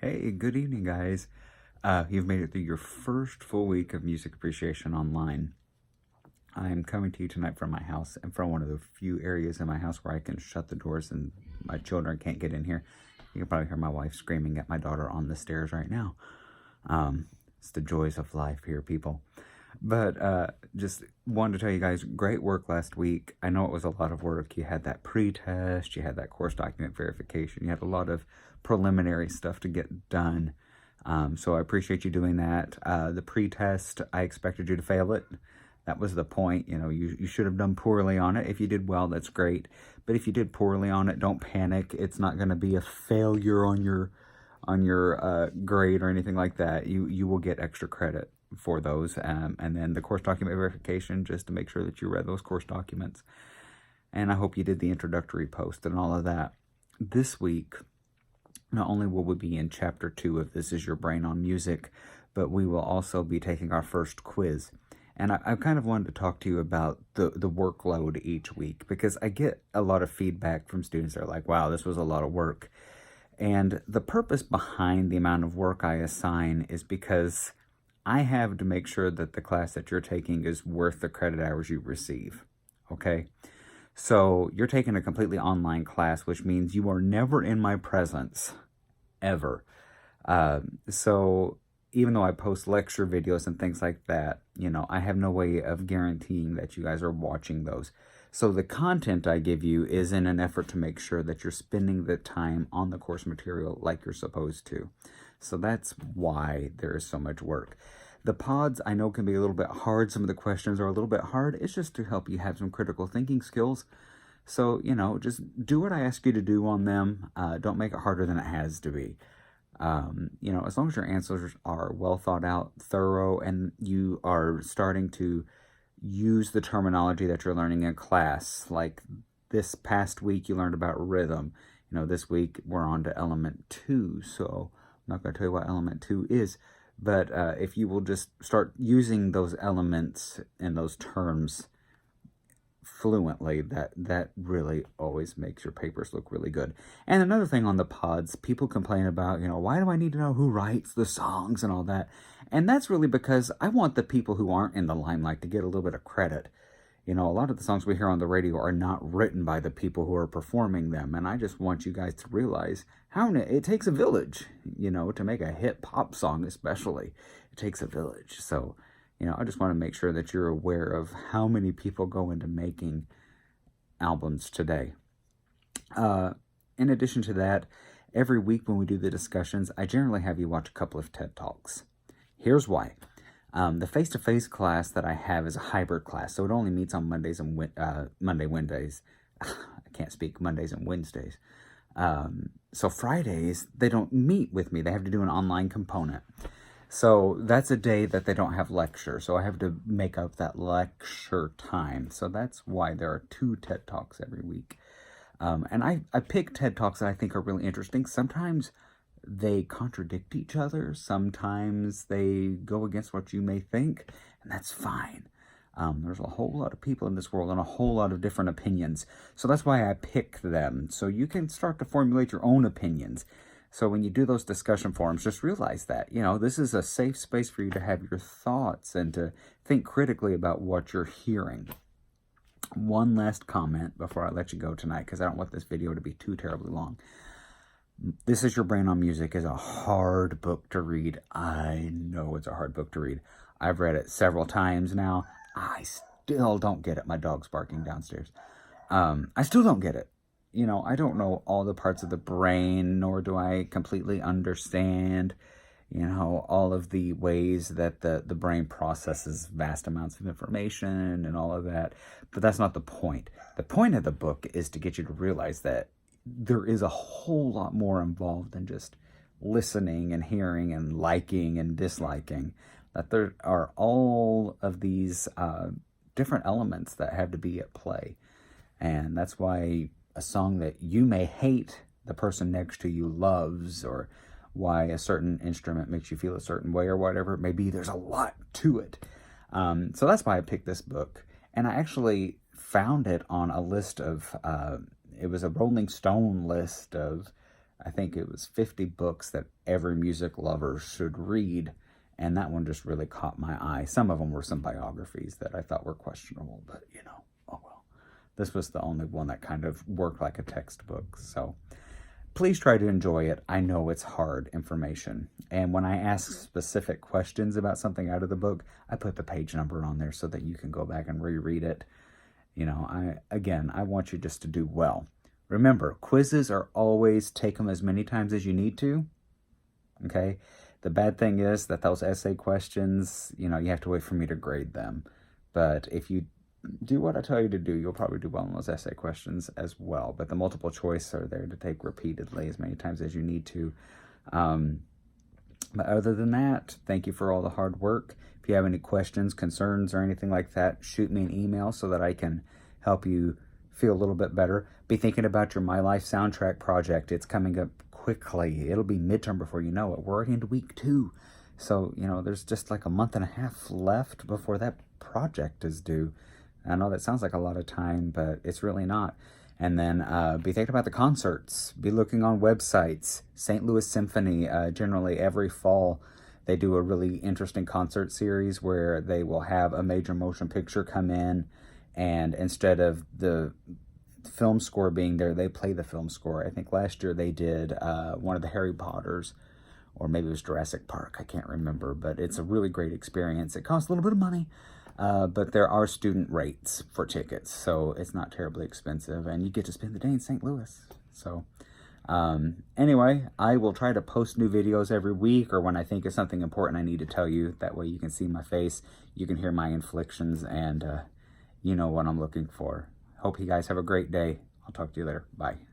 Hey, good evening, guys. You've made it through your first full week of music appreciation online. I'm coming to you tonight from my house and from one of the few areas in my house where I can shut the doors and my children can't get in here. You can probably hear my wife screaming at my daughter on the stairs right now. It's the joys of life here, people. But just wanted to tell you guys, great work last week. I know it was a lot of work. You had that pre-test, you had that course document verification, you had a lot of preliminary stuff to get done. So I appreciate you doing that. The pre-test, I expected you to fail it. That was the point. You should have done poorly on it. If you did well, that's great. But if you did poorly on it, don't panic. It's not going to be a failure on your grade or anything like that. You will get extra credit for those. And then the course document verification, just to make sure that you read those course documents. And I hope you did the introductory post and all of that. This week, not only will we be in chapter 2 of This Is Your Brain on Music, but we will also be taking our first quiz. And I kind of wanted to talk to you about the workload each week, because I get a lot of feedback from students that are like, wow, this was a lot of work. And the purpose behind the amount of work I assign is because I have to make sure that the class that you're taking is worth the credit hours you receive, okay? So you're taking a completely online class, which means you are never in my presence, ever. So even though I post lecture videos and things like that, I have no way of guaranteeing that you guys are watching those. So the content I give you is in an effort to make sure that you're spending the time on the course material like you're supposed to. So that's why there is so much work. The pods, I know, can be a little bit hard. Some of the questions are a little bit hard. It's just to help you have some critical thinking skills. So, just do what I ask you to do on them. Don't make it harder than it has to be. As long as your answers are well thought out, thorough, and you are starting to use the terminology that you're learning in class. Like this past week, you learned about rhythm. This week we're on to element 2. So I'm not going to tell you what element 2 is. But if you will just start using those elements and those terms fluently, that really always makes your papers look really good. And another thing on the pods, people complain about, why do I need to know who writes the songs and all that? And that's really because I want the people who aren't in the limelight to get a little bit of credit. A lot of the songs we hear on the radio are not written by the people who are performing them. And I just want you guys to realize how it takes a village, to make a hit pop song especially. It takes a village. So, I just want to make sure that you're aware of how many people go into making albums today. In addition to that, every week when we do the discussions, I generally have you watch a couple of TED Talks. Here's why. The face-to-face class that I have is a hybrid class, so it only meets on Mondays and Wednesdays. I can't speak, Mondays and Wednesdays. So Fridays, they don't meet with me. They have to do an online component. So that's a day that they don't have lecture. So I have to make up that lecture time. So that's why there are 2 TED Talks every week. And I pick TED Talks that I think are really interesting. Sometimes they contradict each other. Sometimes they go against what you may think, and that's fine. There's a whole lot of people in this world and a whole lot of different opinions. So that's why I pick them. So you can start to formulate your own opinions. So when you do those discussion forums, just realize that, this is a safe space for you to have your thoughts and to think critically about what you're hearing. One last comment before I let you go tonight, because I don't want this video to be too terribly long. This Is Your Brain on Music is a hard book to read. I know it's a hard book to read. I've read it several times now. I still don't get it. My dog's barking downstairs. I still don't get it. I don't know all the parts of the brain, nor do I completely understand, all of the ways that the brain processes vast amounts of information and all of that. But that's not the point. The point of the book is to get you to realize that there is a whole lot more involved than just listening and hearing and liking and disliking. That there are all of these different elements that have to be at play. And that's why a song that you may hate, the person next to you loves, or why a certain instrument makes you feel a certain way or whatever it may be, there's a lot to it. So that's why I picked this book. And I actually found it on a list of, it was a Rolling Stone list of I think it was 50 books that every music lover should read. And that one just really caught my eye. Some of them were some biographies that I thought were questionable, but you know, oh well. This was the only one that kind of worked like a textbook. So please try to enjoy it. I know it's hard information. And when I ask specific questions about something out of the book, I put the page number on there so that you can go back and reread it. You know, I want you just to do well. Remember, quizzes are always take them as many times as you need to. Okay? The bad thing is that those essay questions, you know, you have to wait for me to grade them. But if you do what I tell you to do, you'll probably do well on those essay questions as well. But the multiple choice are there to take repeatedly as many times as you need to. But other than that, thank you for all the hard work. If you have any questions, concerns, or anything like that, shoot me an email so that I can help you feel a little bit better. Be thinking about your My Life soundtrack project. It's coming up quickly. It'll be midterm before you know it. We're already into week 2. So, you know, there's just like a month and a half left before that project is due. I know that sounds like a lot of time, but it's really not. And then be thinking about the concerts. Be looking on websites. St. Louis Symphony, generally every fall, they do a really interesting concert series where they will have a major motion picture come in, and instead of the film score being there, they play the film score. I think last year they did one of the Harry Potters, or maybe it was Jurassic Park. I can't remember, but it's a really great experience. It costs a little bit of money, but there are student rates for tickets, so it's not terribly expensive, and you get to spend the day in St. Louis. So anyway, I will try to post new videos every week, or when I think of something important I need to tell you. That way you can see my face, you can hear my inflections, and you know what I'm looking for. Hope you guys have a great day. I'll talk to you later. Bye.